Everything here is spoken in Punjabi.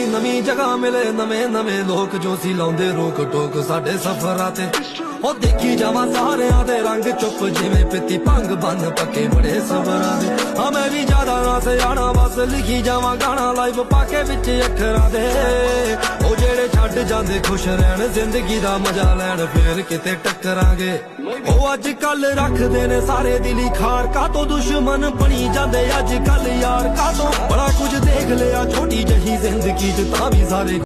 ਨਵੀਂ ਜਗ੍ਹਾ ਮਿਲੇ ਨਵੇਂ ਨਵੇਂ ਲੋਕ ਜੋ ਸੀ ਲਾਉਂਦੇ ਰੋਕ ਟੋਕ ਸਾਡੇ ਸਫ਼ਰਾਂ ਤੇ ਉਹ ਦੇਖੀ ਜਾਵਾਂ ਸਾਰਿਆਂ ਦੇ ਰੰਗ ਚੁੱਪ ਜਿਵੇਂ ਪਿੱਤੀ ਭੰਗ ਬੰਨ ਪੱਕੇ ਬੜੇ ਸਬਰਾਂ ਦੇ ਹਾਂ ਮੈਂ ਵੀ ਜ਼ਿਆਦਾ ਨਾ ਸਿਆਣਾ ਬਸ ਲਿਖੀ ਜਾਵਾਂ ਗਾਣਾ ਲਾਈਵ ਪਾ ਕੇ ਵਿੱਚ ਅੱਖਰਾਂ ਦੇ ਉਹ ਜਿਹੜੇ ਛੱਡ ਜਾਂਦੇ ਖੁਸ਼ ਰਹਿਣ ਜ਼ਿੰਦਗੀ ਦਾ ਮਜ਼ਾ ਲੈਣ ਫੇਰ ਕਿਤੇ ਟੱਕਰਾਂਗੇ ਉਹ ਅੱਜ ਕੱਲ ਰੱਖਦੇ ਨੇ ਸਾਰੇ ਦਿਲੀ ਖਾਰ ਕਾਤੋਂ ਦੁਸ਼ਮਣ ਬਣੀ ਜਾਂਦੇ ਅੱਜ ਕੱਲ ਯਾਰ ਕਾਤੋਂ ਬੜਾ ਕੁਝ ਦੇਖ ਲਿਆ ਛੋਟੀ ਜਿਹੀ ਜ਼ਿੰਦਗੀ 'ਚ ਤਾਂ ਵੀ ਸਾਰੇ